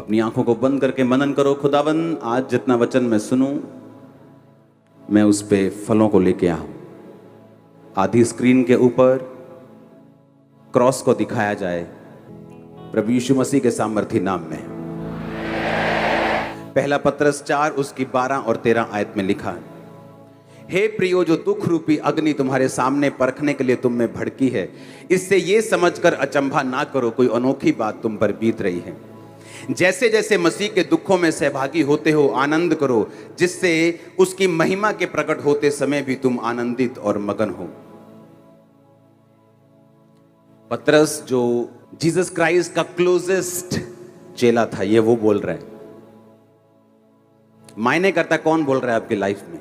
अपनी आंखों को बंद करके मनन करो। खुदावन, आज जितना वचन मैं सुनूं, मैं उस पे फलों को लेके आऊं। आधी स्क्रीन के ऊपर क्रॉस को दिखाया जाए प्रभु यीशु मसीह के सामर्थी नाम में। पहला पत्रस 4 उसकी 12 और 13 आयत में लिखा है, हे प्रियो, जो दुख रूपी अग्नि तुम्हारे सामने परखने के लिए तुम में भड़की है, इससे ये समझकर अचंभा ना करो कोई अनोखी बात तुम पर बीत रही है। जैसे जैसे मसीह के दुखों में सहभागी होते हो आनंद करो, जिससे उसकी महिमा के प्रकट होते समय भी तुम आनंदित और मगन हो। पतरस जो जीसस क्राइस्ट का क्लोजेस्ट चेला था, ये वो बोल रहा है। मायने करता कौन बोल रहा है आपकी लाइफ में?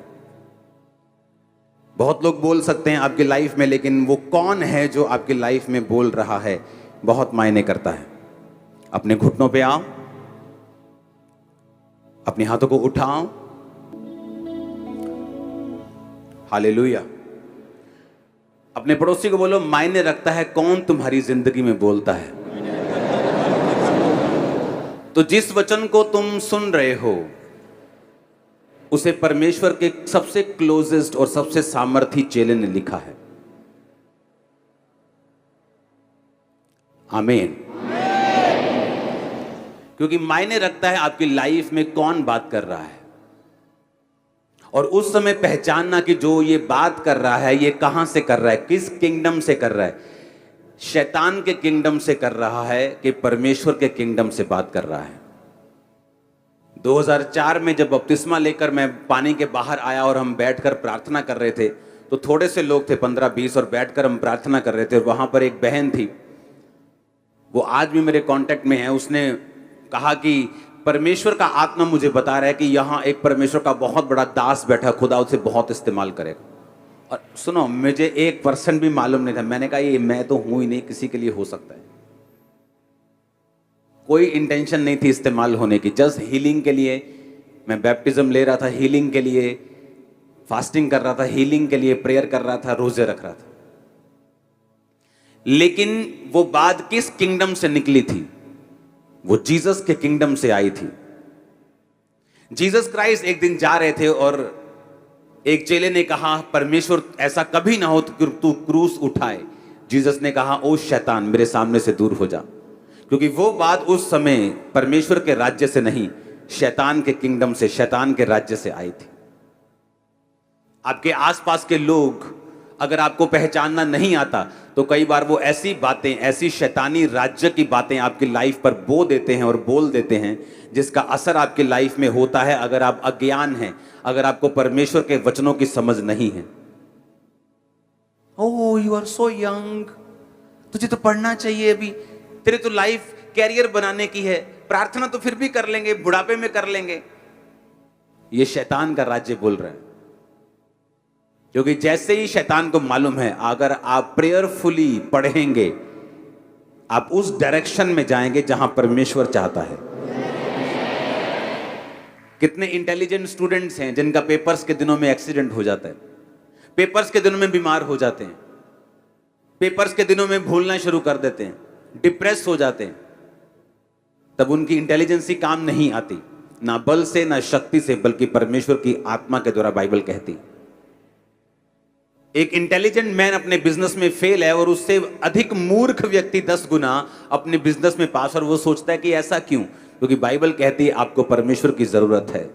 बहुत लोग बोल सकते हैं आपकी लाइफ में, लेकिन वो कौन है जो आपकी लाइफ में बोल रहा है, बहुत मायने करता है। अपने घुटनों पे आओ, अपने हाथों को उठाओ। हालेलुया। अपने पड़ोसी को बोलो, मायने रखता है कौन तुम्हारी जिंदगी में बोलता है। तो जिस वचन को तुम सुन रहे हो, उसे परमेश्वर के सबसे क्लोजेस्ट और सबसे सामर्थी चेले ने लिखा है। आमीन। क्योंकि मायने रखता है आपकी लाइफ में कौन बात कर रहा है, और उस समय पहचानना कि जो ये बात कर रहा है ये कहां से कर रहा है, किस किंगडम से कर रहा है। शैतान के किंगडम से कर रहा है कि परमेश्वर के किंगडम से बात कर रहा है। 2004 में जब बपतिस्मा लेकर मैं पानी के बाहर आया और हम बैठकर प्रार्थना कर रहे थे, तो थोड़े से लोग थे, 15-20, और बैठकर हम प्रार्थना कर रहे थे। और वहां पर एक बहन थी, वो आज भी मेरे कांटेक्ट में है। उसने कहा कि परमेश्वर का आत्मा मुझे बता रहा है कि यहाँ एक परमेश्वर का बहुत बड़ा दास बैठा, खुदा उसे बहुत इस्तेमाल करेगा। और सुनो, मुझे 1% भी मालूम नहीं था। मैंने कहा ये मैं तो हूं ही नहीं, किसी के लिए हो सकता है। कोई इंटेंशन नहीं थी इस्तेमाल होने की, जस्ट हीलिंग के लिए। मैं बैप्टिज्म ले रहा था, हीलिंग के लिए फास्टिंग कर रहा था, हीलिंग के लिए प्रेयर कर रहा था, रोजे रख रहा था। लेकिन वो बात किस किंगडम से निकली थी? वो जीसस के किंगडम से आई थी। जीसस क्राइस्ट एक दिन जा रहे थे और एक चेले ने कहा, परमेश्वर ऐसा कभी ना हो कि तू क्रूस उठाए। जीसस ने कहा, ओ शैतान, मेरे सामने से दूर हो जा। क्योंकि वो बात उस समय परमेश्वर के राज्य से नहीं, शैतान के किंगडम से, शैतान के राज्य से आई थी। आपके आसपास के लोग अगर आपको पहचानना नहीं आता, तो कई बार वो ऐसी बातें, ऐसी शैतानी राज्य की बातें आपकी लाइफ पर बो देते हैं और बोल देते हैं, जिसका असर आपकी लाइफ में होता है अगर आप अज्ञान हैं, अगर आपको परमेश्वर के वचनों की समझ नहीं है। ओह, यू आर सो यंग, तुझे तो पढ़ना चाहिए अभी, तेरे तो लाइफ कैरियर बनाने की है, प्रार्थना तो फिर भी कर लेंगे, बुढ़ापे में कर लेंगे। ये शैतान का राज्य बोल रहा है। क्योंकि जैसे ही शैतान को मालूम है, अगर आप प्रेयरफुली पढ़ेंगे, आप उस डायरेक्शन में जाएंगे जहां परमेश्वर चाहता है। कितने इंटेलिजेंट स्टूडेंट्स हैं जिनका पेपर्स के दिनों में एक्सीडेंट हो जाता है, पेपर्स के दिनों में बीमार हो जाते हैं, पेपर्स के दिनों में भूलना शुरू कर देते हैं, डिप्रेस हो जाते हैं। तब उनकी इंटेलिजेंसी काम नहीं आती, ना बल से ना शक्ति से, बल्कि परमेश्वर की आत्मा के द्वारा, बाइबल कहती। एक इंटेलिजेंट मैन अपने बिजनेस में फेल है और उससे अधिक मूर्ख व्यक्ति 10 गुना अपने बिजनेस में पास, और वो सोचता है कि ऐसा क्यों? क्योंकि बाइबल कहती है आपको परमेश्वर की जरूरत है।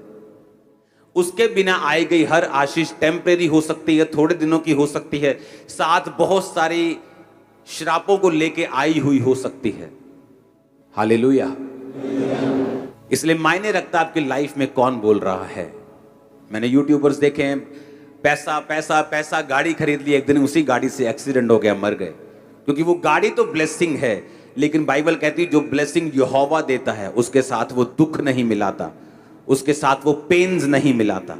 उसके बिना आई गई हर आशीष टेम्परेरी हो सकती है, थोड़े दिनों की हो सकती है, साथ बहुत सारी श्रापों को लेके आई हुई हो सकती है। हालेलुया। इसलिए मायने रखता आपकी लाइफ में कौन बोल रहा है। मैंने यूट्यूबर्स देखे हैं, पैसा पैसा पैसा, गाड़ी खरीद ली, एक दिन उसी गाड़ी से एक्सीडेंट हो गया, मर गए। क्योंकि वो गाड़ी तो ब्लेसिंग है, लेकिन बाइबल कहती है जो ब्लेसिंग यहोवा देता है उसके साथ वो दुख नहीं मिलाता, उसके साथ वो पेन्स नहीं मिलाता।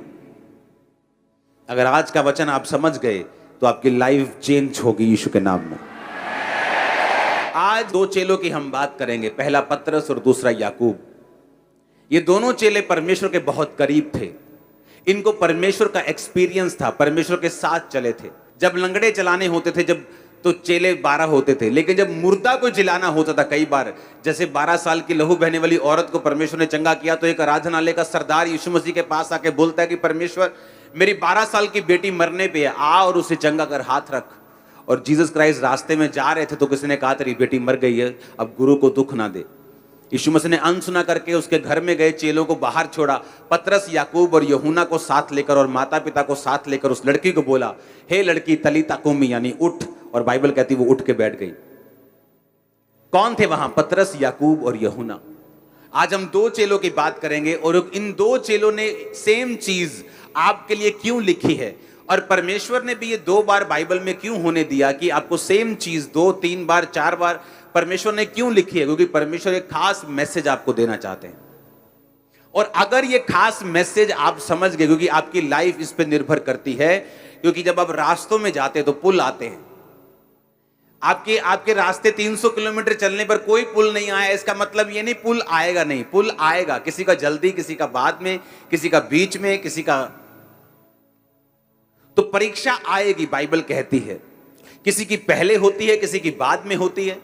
अगर आज का वचन आप समझ गए तो आपकी लाइफ चेंज होगी यीशु के नाम में। आज 2 चेलों की हम बात करेंगे, पहला पतरस और दूसरा याकूब। ये दोनों चेले परमेश्वर के बहुत करीब थे। इनको परमेश्वर का एक्सपीरियंस था, परमेश्वर के साथ चले थे। जब लंगड़े चलाने होते थे, जब तो चेले 12 होते थे। लेकिन जब मुर्दा को जिलाना होता था कई बार, जैसे 12 साल की लहू बहने वाली औरत को परमेश्वर ने चंगा किया, तो एक आराधनालय का सरदार यीशु मसीह के पास आके बोलता है कि परमेश्वर, मेरी 12 साल की बेटी मरने पे है, आ और उसे चंगा कर, हाथ रख। और जीसस क्राइस्ट रास्ते में जा रहे थे तो किसी ने कहा तेरी बेटी मर गई है, अब गुरु को दुख ना दे। यीशु मसीह ने अनसुना करके उसके घर में गए, चेलों को बाहर छोड़ा, पतरस, याकूब और यूहन्ना को साथ लेकर और माता पिता को साथ लेकर उस लड़की को बोला, हे लड़की तलीता कुमी, यानी उठ। और बाइबल कहती वो उठ के बैठ गई। कौन थे वहां? पतरस, याकूब और यूहन्ना। आज हम 2 चेलों की बात करेंगे और इन 2 चेलों ने सेम चीज आपके लिए क्यों लिखी है, और परमेश्वर ने भी ये 2 बार बाइबल में क्यों होने दिया कि आपको सेम चीज 2, 3 बार, 4 बार परमेश्वर ने क्यों लिखी है? क्योंकि परमेश्वर एक खास मैसेज आपको देना चाहते हैं। और अगर ये खास मैसेज आप समझ गए, क्योंकि आपकी लाइफ इस पे निर्भर करती है, क्योंकि जब आप रास्तों में जाते हैं तो पुल आते हैं। आपके रास्ते 300 किलोमीटर चलने पर कोई पुल नहीं आया, इसका मतलब ये नहीं पुल आएगा नहीं, पुल आएगा। किसी का जल्दी, किसी का बाद में, किसी का बीच में, किसी का। तो परीक्षा आएगी, बाइबल कहती है। किसी की पहले होती है, किसी की बाद में होती है,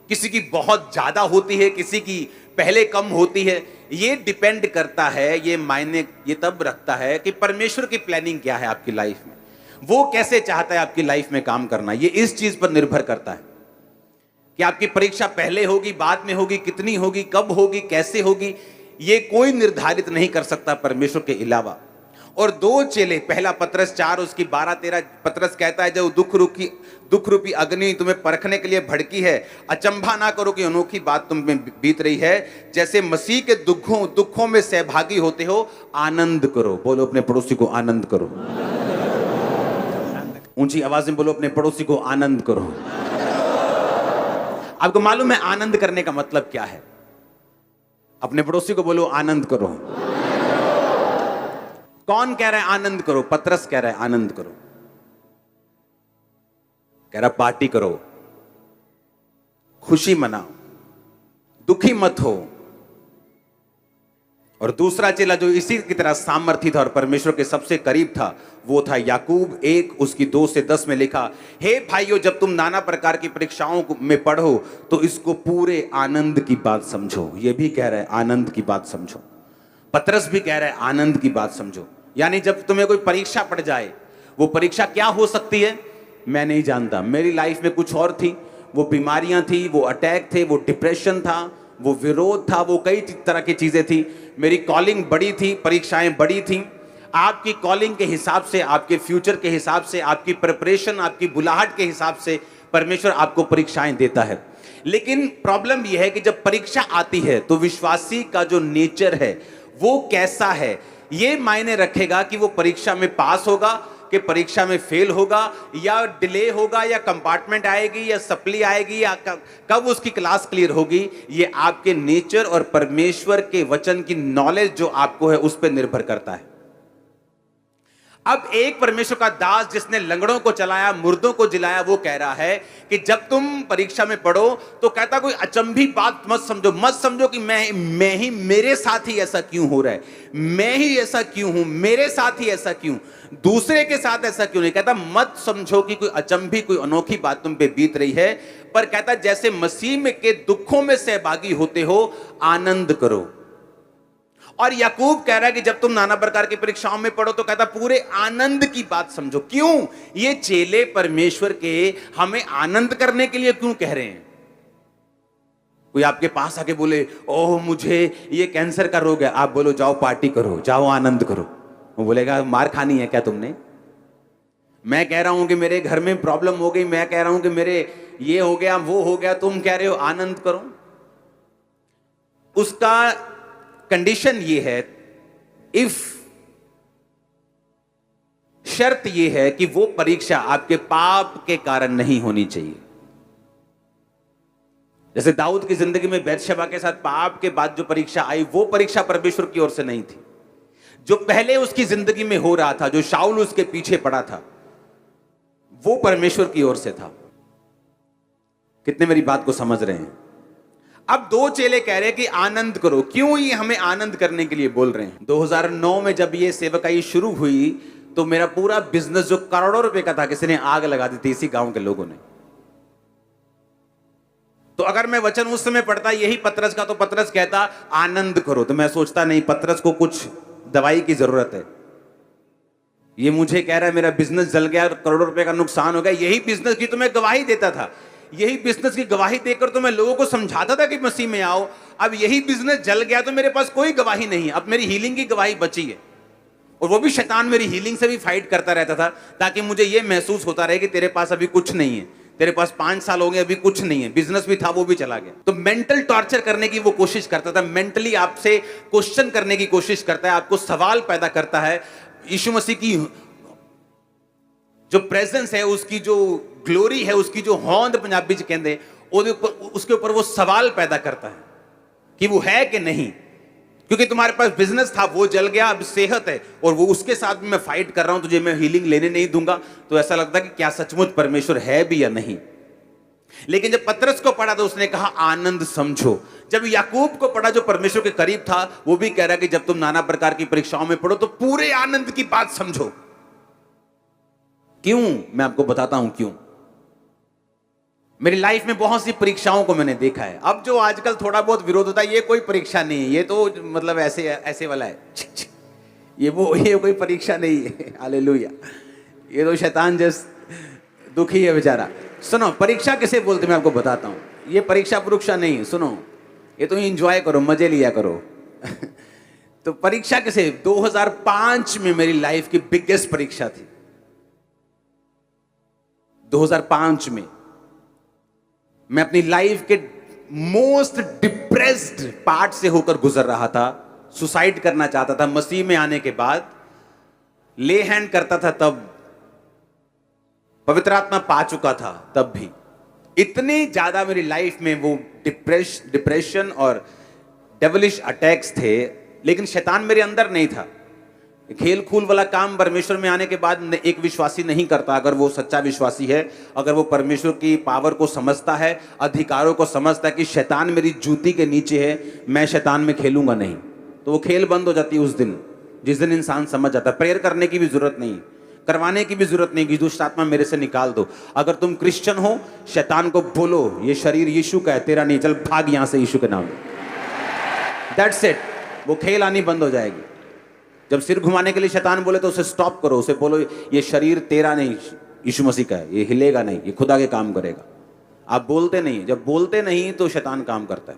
किसी की बहुत ज्यादा होती है, किसी की पहले कम होती है। ये डिपेंड करता है, ये मायने ये तब रखता है कि परमेश्वर की प्लानिंग क्या है आपकी लाइफ में, वो कैसे चाहता है आपकी लाइफ में काम करना। ये इस चीज पर निर्भर करता है कि आपकी परीक्षा पहले होगी, बाद में होगी, कितनी होगी, कब होगी, कैसे होगी, ये कोई निर्धारित नहीं कर सकता परमेश्वर के अलावा। और 2 चेले, पहला पतरस 4 उसकी 12-13, पतरस कहता है जब दुख रूपी अग्नि तुम्हें परखने के लिए भड़की है, अचंभा ना करो कि अनोखी बात तुम में बीत रही है, जैसे मसीह के दुखों में सहभागी होते हो, आनंद करो। बोलो अपने पड़ोसी को आनंद करो। ऊंची आवाज में बोलो अपने पड़ोसी को आनंद करो। आपको मालूम है आनंद करने का मतलब क्या है? अपने पड़ोसी को बोलो आनंद करो। कौन कह रहा है आनंद करो? पतरस कह रहा है आनंद करो, कह रहा पार्टी करो, खुशी मनाओ, दुखी मत हो। और दूसरा चेला जो इसी की तरह सामर्थी था और परमेश्वर के सबसे करीब था, वो था याकूब। 1 उसकी 2 से 10 में लिखा, हे भाइयों, जब तुम नाना प्रकार की परीक्षाओं में पढ़ो तो इसको पूरे आनंद की बात समझो। ये भी कह रहा है आनंद की बात समझो, पतरस भी कह रहा है आनंद की बात समझो। यानी जब तुम्हें कोई परीक्षा पड़ जाए, वो परीक्षा क्या हो सकती है मैं नहीं जानता। मेरी लाइफ में कुछ और थी, वो बीमारियां थी, वो अटैक थे, वो डिप्रेशन था, वो विरोध था, वो कई तरह की चीजें थी। मेरी कॉलिंग बड़ी थी, परीक्षाएं बड़ी थी। आपकी कॉलिंग के हिसाब से, आपके फ्यूचर के हिसाब से, आपकी प्रिपरेशन, आपकी बुलाहट के हिसाब से परमेश्वर आपको परीक्षाएं देता है। लेकिन प्रॉब्लम यह है कि जब परीक्षा आती है तो विश्वासी का जो नेचर है वो कैसा है, ये मायने रखेगा कि वो परीक्षा में पास होगा कि परीक्षा में फेल होगा, या डिले होगा, या कंपार्टमेंट आएगी, या सप्ली आएगी, या कब उसकी क्लास क्लियर होगी। ये आपके नेचर और परमेश्वर के वचन की नॉलेज जो आपको है उस पर निर्भर करता है। अब एक परमेश्वर का दास जिसने लंगड़ों को चलाया, मुर्दों को जिलाया, वो कह रहा है कि जब तुम परीक्षा में पढ़ो तो कहता कोई अचंभी बात मत समझो कि मैं ही, मेरे साथ ही ऐसा क्यों हो रहा है, मैं ही ऐसा क्यों हूं, मेरे साथ ही ऐसा क्यों, दूसरे के साथ ऐसा क्यों नहीं। कहता मत समझो कि कोई अचंभी, कोई अनोखी बात तुम पे बीत रही है, पर कहता जैसे मसीह में के दुखों में सहभागी होते हो, आनंद करो। और याकूब कह रहा है कि जब तुम नाना प्रकार की परीक्षाओं में पढ़ो तो कहता पूरे आनंद की बात समझो। क्यों? ये चेले परमेश्वर के हमें आनंद करने के लिए क्यों कह रहे हैं? कोई आपके पास आके बोले ओह मुझे ये कैंसर का रोग है, आप बोलो जाओ पार्टी करो, जाओ आनंद करो, वो बोलेगा मार खानी है क्या तुमने? मैं कह रहा हूं कि मेरे घर में प्रॉब्लम हो गई, मैं कह रहा हूं कि मेरे ये हो गया, वो हो गया, तुम कह रहे हो आनंद करो। उसका कंडीशन ये है, इफ शर्त ये है कि वो परीक्षा आपके पाप के कारण नहीं होनी चाहिए। जैसे दाऊद की जिंदगी में बैतशबा के साथ पाप के बाद जो परीक्षा आई, वो परीक्षा परमेश्वर की ओर से नहीं थी। जो पहले उसकी जिंदगी में हो रहा था, जो शाऊल उसके पीछे पड़ा था, वो परमेश्वर की ओर से था। कितने मेरी बात को समझ रहे हैं? अब 2 चेले कह रहे हैं कि आनंद करो। क्यों ये हमें आनंद करने के लिए बोल रहे हैं? 2009 में जब ये सेवकाई शुरू हुई तो मेरा पूरा बिजनेस जो करोड़ों रुपए का था, किसी ने आग लगा दी थी इसी गांव के लोगों ने। तो अगर मैं वचन उस समय पढ़ता यही पतरस का, तो पतरस कहता आनंद करो, तो मैं सोचता नहीं पतरस को कुछ दवाई की जरूरत है, ये मुझे कह रहा है मेरा बिजनेस जल गया, करोड़ों रुपए का नुकसान हो गया, यही बिजनेस की तो मैं गवाही देता था, यही बिजनेस की गवाही देकर तो मैं लोगों को समझाता था कि मसीह में आओ, अब यही बिजनेस जल गया तो मेरे पास कोई गवाही नहीं है, अब मेरी हीलिंग की गवाही बची है। और वो भी शैतान मेरी हीलिंग से भी फाइट करता रहता था, ताकि मुझे ये महसूस होता रहे कि तेरे पास अभी कुछ नहीं है, तेरे पास 5 साल हो गए अभी कुछ नहीं है, बिजनेस भी था वो भी चला गया। तो मेंटल टॉर्चर करने की वो कोशिश करता था, मेंटली आपसे क्वेश्चन करने की कोशिश करता है, आपको सवाल पैदा करता है। यीशु मसीह की जो प्रेजेंस है, उसकी जो ग्लोरी है, उसकी जो होंद पंजाबी च कहते, उसके ऊपर वो सवाल पैदा करता है कि वो है कि नहीं, क्योंकि तुम्हारे पास बिजनेस था वो जल गया, अब सेहत है और वो उसके साथ भी मैं फाइट कर रहा हूं, तुझे मैं हीलिंग लेने नहीं दूंगा। तो ऐसा लगता कि क्या सचमुच परमेश्वर है भी या नहीं। लेकिन जब पतरस को पढ़ा तो उसने कहा आनंद समझो। जब याकूब को पढ़ा जो परमेश्वर के करीब था, वो भी कह रहा कि जब तुम नाना प्रकार की परीक्षाओं में पढ़ो तो पूरे आनंद की बात समझो। क्यों? मैं आपको बताता हूं क्यों। मेरी लाइफ में बहुत सी परीक्षाओं को मैंने देखा है। अब जो आजकल थोड़ा बहुत विरोध होता है, ये कोई परीक्षा नहीं है, ये तो मतलब ऐसे ऐसे वाला है, ये कोई परीक्षा नहीं है। हालेलुया। ये तो शैतान जैस दुखी है बेचारा। सुनो, परीक्षा किसे बोलते मैं आपको बताता हूं। ये परीक्षा परीक्षा नहीं, सुनो, ये तो एंजॉय करो, मजे लिया करो। तो परीक्षा किसे? 2005 में मेरी लाइफ की बिगेस्ट परीक्षा थी। 2005 में मैं अपनी लाइफ के मोस्ट डिप्रेस्ड पार्ट से होकर गुजर रहा था। सुसाइड करना चाहता था। मसीह में आने के बाद ले हैंड करता था, तब पवित्र आत्मा पा चुका था, तब भी इतनी ज्यादा मेरी लाइफ में वो डिप्रेशन और डेविलिश अटैक्स थे। लेकिन शैतान मेरे अंदर नहीं था। खेल खूल वाला काम परमेश्वर में आने के बाद एक विश्वासी नहीं करता। अगर वो सच्चा विश्वासी है, अगर वो परमेश्वर की पावर को समझता है, अधिकारों को समझता है कि शैतान मेरी जूती के नीचे है, मैं शैतान में खेलूंगा नहीं, तो वो खेल बंद हो जाती है उस दिन, जिस दिन इंसान समझ जाता है। प्रेयर करने की भी जरूरत नहीं, करवाने की भी जरूरत नहीं कि दुष्ट आत्मा मेरे से निकाल दो। अगर तुम क्रिश्चियन हो, शैतान को बोलो ये शरीर यीशु का है, तेरा नहीं, चल भाग यहां से यीशु के नाम में। That's it. वो खेल आनी बंद हो जाएगी। जब सिर घुमाने के लिए शैतान बोले तो उसे स्टॉप करो, उसे बोलो ये शरीर तेरा नहीं, यीशु मसीह का है, ये हिलेगा नहीं, ये खुदा के काम करेगा। आप बोलते नहीं, जब बोलते नहीं तो शैतान काम करता है।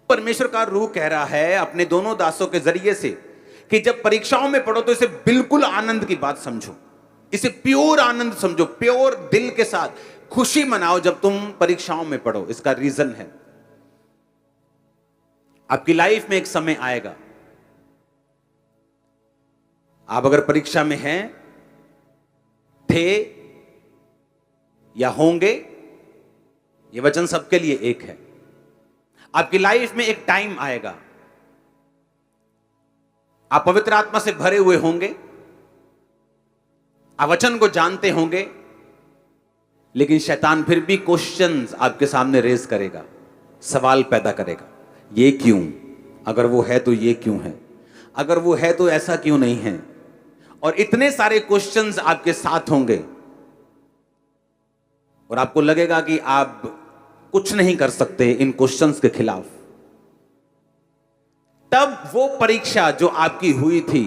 परमेश्वर का रूह कह रहा है अपने दोनों दासों के जरिए से कि जब परीक्षाओं में पढ़ो तो इसे बिल्कुल आनंद की बात समझो, इसे प्योर आनंद समझो, प्योर दिल के साथ खुशी मनाओ जब तुम परीक्षाओं में पढ़ो। इसका रीजन है, आपकी लाइफ में एक समय आएगा, आप अगर परीक्षा में हैं, थे या होंगे, ये वचन सबके लिए एक है। आपकी लाइफ में एक टाइम आएगा, आप पवित्र आत्मा से भरे हुए होंगे, आप वचन को जानते होंगे, लेकिन शैतान फिर भी क्वेश्चंस आपके सामने रेज करेगा, सवाल पैदा करेगा। ये क्यों? अगर वो है तो ये क्यों है? अगर वो है तो ऐसा क्यों नहीं है? और इतने सारे क्वेश्चंस आपके साथ होंगे और आपको लगेगा कि आप कुछ नहीं कर सकते इन क्वेश्चंस के खिलाफ। तब वो परीक्षा जो आपकी हुई थी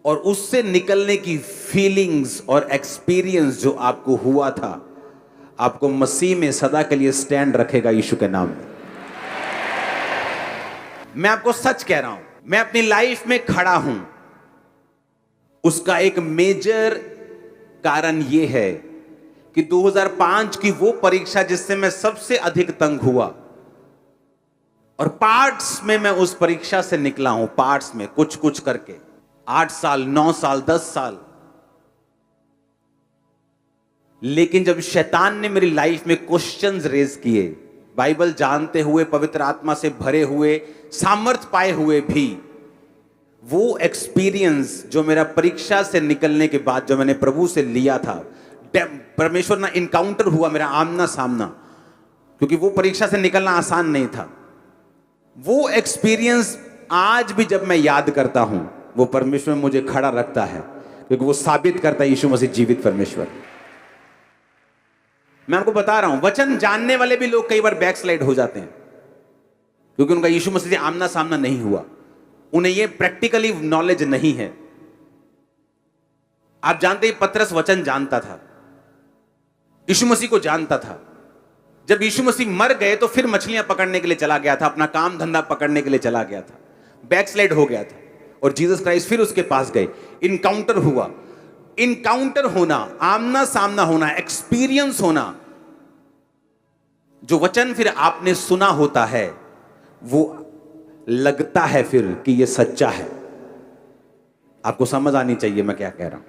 और उससे निकलने की फीलिंग्स और एक्सपीरियंस जो आपको हुआ था, आपको मसीह में सदा के लिए स्टैंड रखेगा यीशु के नाम में। मैं आपको सच कह रहा हूं, मैं अपनी लाइफ में खड़ा हूं, उसका एक मेजर कारण यह है कि 2005 की वो परीक्षा जिससे मैं सबसे अधिक तंग हुआ, और पार्ट्स में मैं उस परीक्षा से निकला हूं, पार्ट्स में कुछ कुछ करके 8 साल, 9 साल, 10 साल। लेकिन जब शैतान ने मेरी लाइफ में क्वेश्चंस रेज किए, बाइबल जानते हुए, पवित्र आत्मा से भरे हुए, सामर्थ पाए हुए भी, वो एक्सपीरियंस जो मेरा परीक्षा से निकलने के बाद जो मैंने प्रभु से लिया था, परमेश्वर ना इनकाउंटर हुआ मेरा आमना सामना, क्योंकि वो परीक्षा से निकलना आसान नहीं था। वो एक्सपीरियंस आज भी जब मैं याद करता हूं, वो परमेश्वर मुझे खड़ा रखता है, क्योंकि वो साबित करता है यीशु मसीह जीवित परमेश्वर। मैं आपको बता रहा हूं, वचन जानने वाले भी लोग कई बार बैकस्लाइड हो जाते हैं, क्योंकि उनका यीशु मसीह से आमना सामना नहीं हुआ, उन्हें ये प्रैक्टिकली नॉलेज नहीं है। आप जानते हैं पतरस वचन जानता था, यीशु मसीह को जानता था। जब यीशु मसीह मर गए तो फिर मछलियां पकड़ने के लिए चला गया था, अपना काम धंधा पकड़ने के लिए चला गया था, बैकस्लाइड हो गया था, और जीसस क्राइस्ट फिर उसके पास गए, इनकाउंटर हुआ। इनकाउंटर होना, आमना सामना होना, एक्सपीरियंस होना, जो वचन फिर आपने सुना होता है वो लगता है फिर कि ये सच्चा है। आपको समझ आनी चाहिए मैं क्या कह रहा हूं।